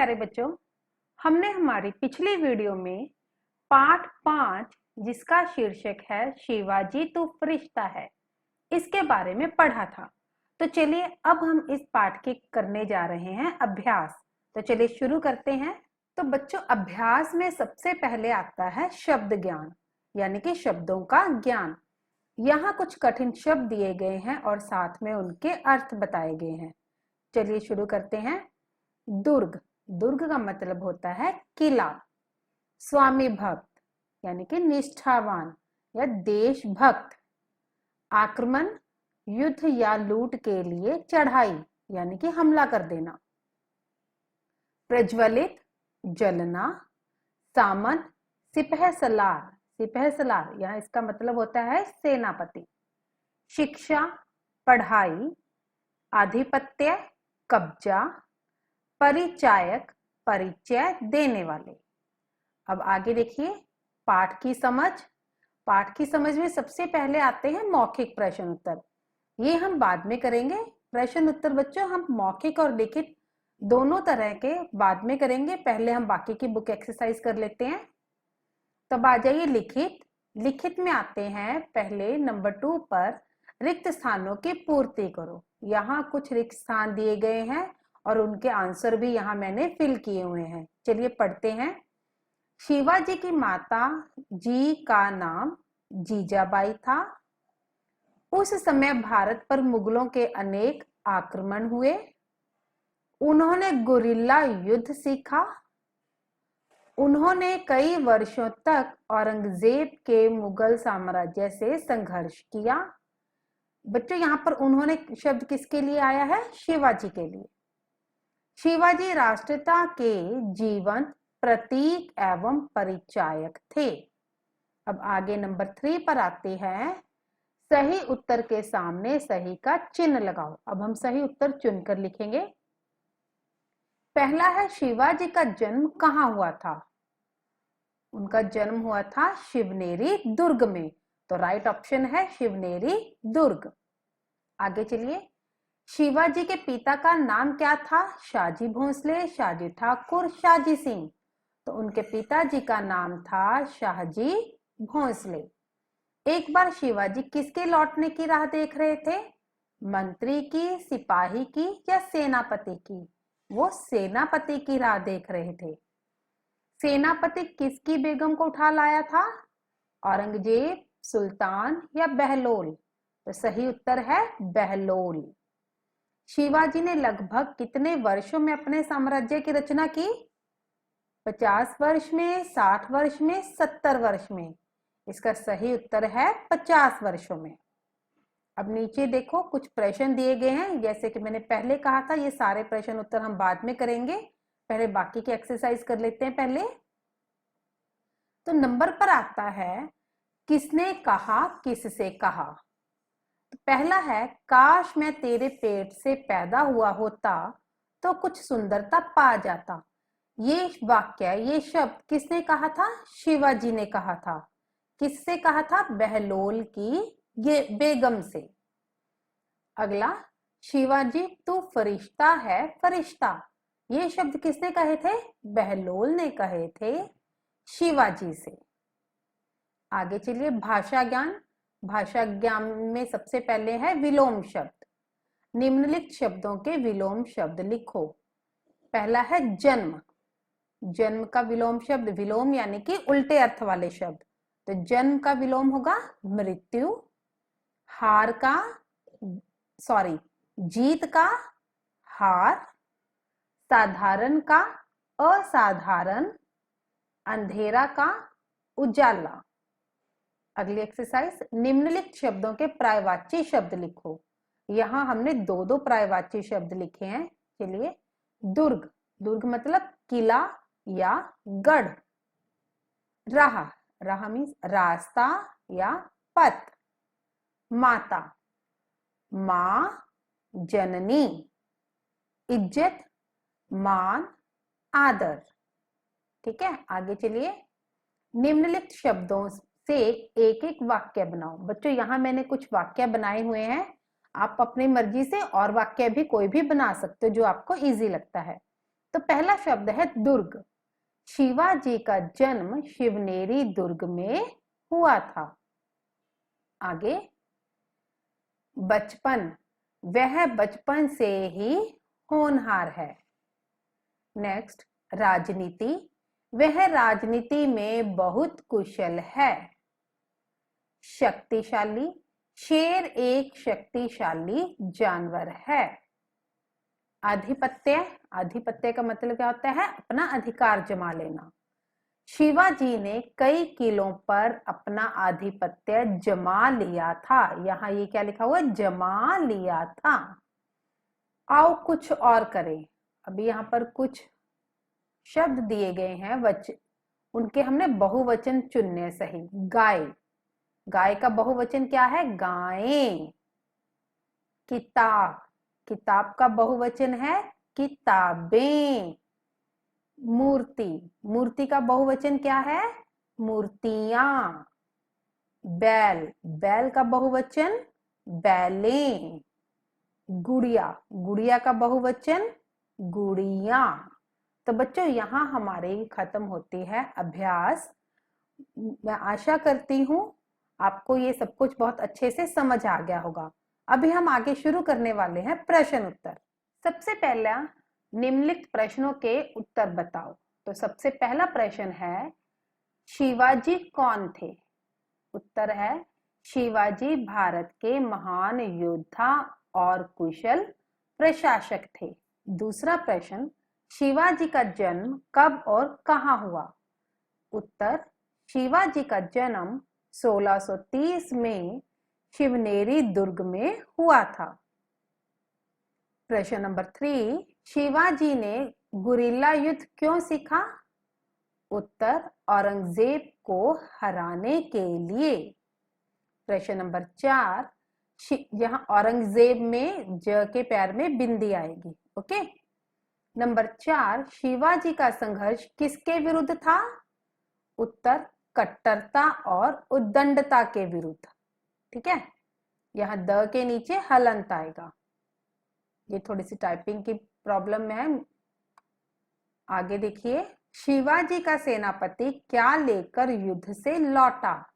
प्यारे बच्चों, हमने हमारी पिछली वीडियो में पाठ 5 जिसका शीर्षक है शिवाजी तू फरिश्ता है, इसके बारे में पढ़ा था। तो चलिए अब हम इस पाठ के करने जा रहे हैं अभ्यास। तो चलिए शुरू करते हैं। तो बच्चों, अभ्यास में सबसे पहले आता है शब्द ज्ञान, यानी कि शब्दों का ज्ञान। यहाँ कुछ कठिन शब्द दिए गए हैं और साथ में उनके अर्थ बताए गए हैं। चलिए शुरू करते हैं। दुर्ग, दुर्ग का मतलब होता है किला। स्वामी भक्त यानी कि निष्ठावान या देशभक्त। आक्रमण, युद्ध या लूट के लिए चढ़ाई यानी कि हमला कर देना। प्रज्वलित, जलना। सामन, सिपह सलार, सिपह सलार यहाँ इसका मतलब होता है सेनापति। शिक्षा, पढ़ाई। आधिपत्य, कब्जा। परिचायक, परिचय देने वाले। अब आगे देखिए पाठ की समझ। पाठ की समझ में सबसे पहले आते हैं मौखिक प्रश्न उत्तर। ये हम बाद में करेंगे। प्रश्न उत्तर बच्चों हम मौखिक और लिखित दोनों तरह के बाद में करेंगे। पहले हम बाकी की बुक एक्सरसाइज कर लेते हैं। तब आ जाइए लिखित। लिखित में आते हैं पहले नंबर 2 पर रिक्त स्थानों की पूर्ति करो। यहाँ कुछ रिक्त स्थान दिए गए हैं और उनके आंसर भी यहाँ मैंने फिल किए हुए हैं। चलिए पढ़ते हैं। शिवाजी की माता जी का नाम जीजाबाई था। उस समय भारत पर मुगलों के अनेक आक्रमण हुए। उन्होंने गुरिल्ला युद्ध सीखा। उन्होंने कई वर्षों तक औरंगजेब के मुगल साम्राज्य से संघर्ष किया। बच्चों यहाँ पर उन्होंने शब्द किसके लिए आया है? शिवाजी के लिए। शिवाजी राष्ट्रता के जीवन प्रतीक एवं परिचायक थे। अब आगे नंबर 3 पर आते हैं। सही उत्तर के सामने सही का चिन्ह लगाओ। अब हम सही उत्तर चुनकर लिखेंगे। पहला है शिवाजी का जन्म कहाँ हुआ था? उनका जन्म हुआ था शिवनेरी दुर्ग में। तो राइट ऑप्शन है शिवनेरी दुर्ग। आगे चलिए। शिवाजी के पिता का नाम क्या था? शाहजी भोंसले, शाहजी ठाकुर, शाहजी सिंह। तो उनके पिताजी का नाम था शाहजी भोंसले। एक बार शिवाजी किसके लौटने की राह देख रहे थे? मंत्री की, सिपाही की या सेनापति की? वो सेनापति की राह देख रहे थे। सेनापति किसकी बेगम को उठा लाया था? औरंगजेब, सुल्तान या बहलोल? तो सही उत्तर है बहलोल। शिवाजी ने लगभग कितने वर्षों में अपने साम्राज्य की रचना की? 50 वर्ष में, 60 वर्ष में, 70 वर्ष में? इसका सही उत्तर है 50 वर्षों में। अब नीचे देखो कुछ प्रश्न दिए गए हैं। जैसे कि मैंने पहले कहा था ये सारे प्रश्न उत्तर हम बाद में करेंगे। पहले बाकी की एक्सरसाइज कर लेते हैं पहले। तो नंबर पर आता है किसने कहा, किससे कहा? तो पहला है काश मैं तेरे पेट से पैदा हुआ होता तो कुछ सुंदरता पा जाता। ये वाक्य, ये शब्द किसने कहा था? शिवाजी ने कहा था। किससे कहा था? बहलोल की ये बेगम से। अगला, शिवाजी तू फरिश्ता है, फरिश्ता। ये शब्द किसने कहे थे? बहलोल ने कहे थे शिवाजी से। आगे चलिए भाषा ज्ञान। भाषा ज्ञान में सबसे पहले है विलोम शब्द। निम्नलिखित शब्दों के विलोम शब्द लिखो। पहला है जन्म। जन्म का विलोम शब्द, विलोम यानी कि उल्टे अर्थ वाले शब्द। तो जन्म का विलोम होगा मृत्यु। हार का, सॉरी, जीत का हार। साधारण का असाधारण। अंधेरा का उजाला। अगली एक्सरसाइज, निम्नलिखित शब्दों के पर्यायवाची शब्द लिखो। यहाँ हमने 2 पर्यायवाची शब्द लिखे हैं। चलिए, दुर्ग, दुर्ग मतलब किला या गढ़। राह, राह मीन्स रास्ता या पथ। माता, मां, जननी। इज्जत, मान, आदर। ठीक है, आगे चलिए। निम्नलिखित शब्दों से एक एक वाक्य बनाओ। बच्चों यहाँ मैंने कुछ वाक्य बनाए हुए हैं। आप अपनी मर्जी से और वाक्य भी कोई भी बना सकते हो जो आपको इजी लगता है। तो पहला शब्द है दुर्ग। शिवाजी का जन्म शिवनेरी दुर्ग में हुआ था। आगे, बचपन, वह बचपन से ही होनहार है। नेक्स्ट, राजनीति, वह राजनीति में बहुत कुशल है। शक्तिशाली, शेर एक शक्तिशाली जानवर है। आधिपत्य, आधिपत्य का मतलब क्या होता है? अपना अधिकार जमा लेना। शिवाजी ने कई किलों पर अपना आधिपत्य जमा लिया था। यहाँ ये क्या लिखा हुआ है? जमा लिया था। आओ कुछ और करें। अभी यहाँ पर कुछ शब्द दिए गए हैं, उनके हमने बहुवचन चुनने सही। गाय, गाय का बहुवचन क्या है? गायें। किताब, किताब का बहुवचन है किताबें। मूर्ति, मूर्ति का बहुवचन क्या है? मूर्तियां। बैल, बैल का बहुवचन बैलें। गुड़िया, गुड़िया का बहुवचन गुड़ियां। तो बच्चों यहाँ हमारे खत्म होती है अभ्यास। मैं आशा करती हूँ आपको ये सब कुछ बहुत अच्छे से समझ आ गया होगा। अभी हम आगे शुरू करने वाले हैं प्रश्न उत्तर। सबसे पहला, निम्नलिखित प्रश्नों के उत्तर बताओ। तो सबसे पहला प्रश्न है, शिवाजी कौन थे? उत्तर है, शिवाजी भारत के महान योद्धा और कुशल प्रशासक थे। दूसरा प्रश्न, शिवाजी का जन्म कब और कहाँ हुआ? उत्तर, शिवाजी का जन्म 1630 में शिवनेरी दुर्ग में हुआ था। प्रश्न नंबर 3, शिवाजी ने गुरिल्ला युद्ध क्यों सीखा? उत्तर, औरंगजेब को हराने के लिए। प्रश्न नंबर 4, यहाँ औरंगजेब में ज के पैर में बिंदी आएगी। ओके। नंबर 4, शिवाजी का संघर्ष किसके विरुद्ध था? उत्तर, कट्टरता और उद्दंडता के विरुद्ध। ठीक है, यहाँ द के नीचे हलंत आएगा। ये थोड़ी सी टाइपिंग की प्रॉब्लम है। आगे देखिए, शिवाजी का सेनापति क्या लेकर युद्ध से लौटा?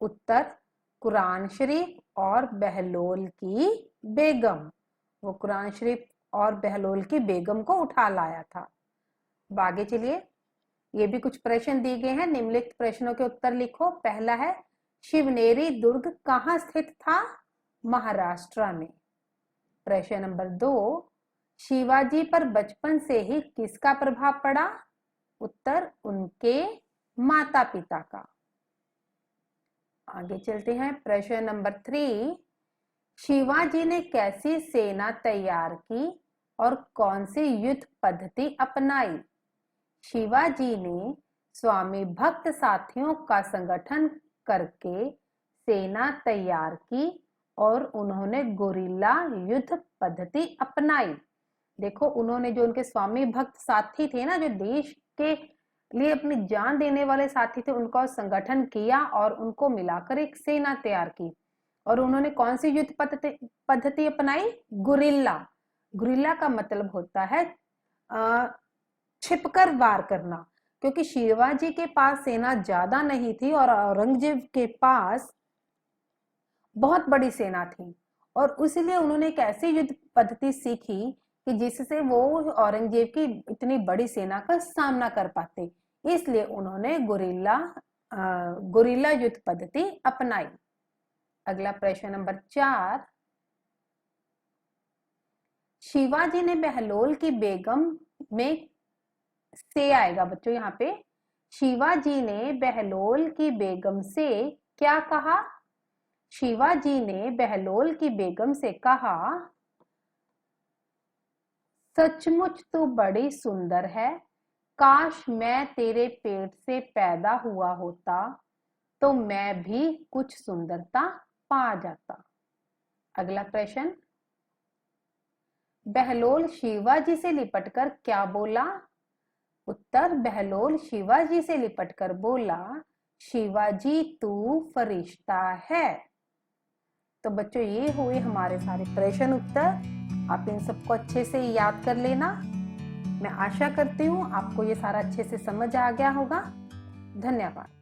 उत्तर, कुरान शरीफ और बहलोल की बेगम। वो कुरान शरीफ और बहलोल की बेगम को उठा लाया था। अब आगे चलिए, ये भी कुछ प्रश्न दिए गए हैं, निम्नलिखित प्रश्नों के उत्तर लिखो। पहला है, शिवनेरी दुर्ग कहाँ स्थित था? महाराष्ट्र में। प्रश्न नंबर 2, शिवाजी पर बचपन से ही किसका प्रभाव पड़ा? उत्तर, उनके माता पिता का। आगे चलते हैं, प्रश्न नंबर 3, शिवाजी ने कैसी सेना तैयार की और कौन सी युद्ध पद्धति अपनाई? शिवाजी ने स्वामी भक्त साथियों का संगठन करके सेना तैयार की और उन्होंने गुरिल्ला युद्ध पद्धति अपनाई। देखो, उन्होंने जो उनके स्वामी भक्त साथी थे ना, जो देश के लिए अपनी जान देने वाले साथी थे, उनका संगठन किया और उनको मिलाकर एक सेना तैयार की। और उन्होंने कौन सी युद्ध पद्धति अपनाई? गुरिल्ला। गुरिल्ला का मतलब होता है छिपकर वार करना, क्योंकि शिवाजी के पास सेना ज्यादा नहीं थी और औरंगजेब के पास बहुत बड़ी सेना थी, और इसलिए उन्होंने एक ऐसी युद्ध पद्धति सीखी कि जिससे वो औरंगजेब की इतनी बड़ी सेना का सामना कर पाते। इसलिए उन्होंने गुरिल्ला युद्ध पद्धति अपनाई। अगला प्रश्न नंबर 4, शिवाजी ने बहलोल की बेगम में से आएगा बच्चों। यहाँ पे शिवाजी ने बहलोल की बेगम से क्या कहा? शिवाजी ने बहलोल की बेगम से कहा, सचमुच तू बड़ी सुंदर है, काश मैं तेरे पेट से पैदा हुआ होता तो मैं भी कुछ सुंदरता पा जाता। अगला प्रश्न, बहलोल शिवाजी से लिपटकर क्या बोला? उत्तर, बहलोल शिवाजी से लिपटकर बोला, शिवाजी तू फरिश्ता है। तो बच्चों, ये हुए हमारे सारे प्रश्न उत्तर। आप इन सबको अच्छे से याद कर लेना। मैं आशा करती हूँ आपको ये सारा अच्छे से समझ आ गया होगा। धन्यवाद।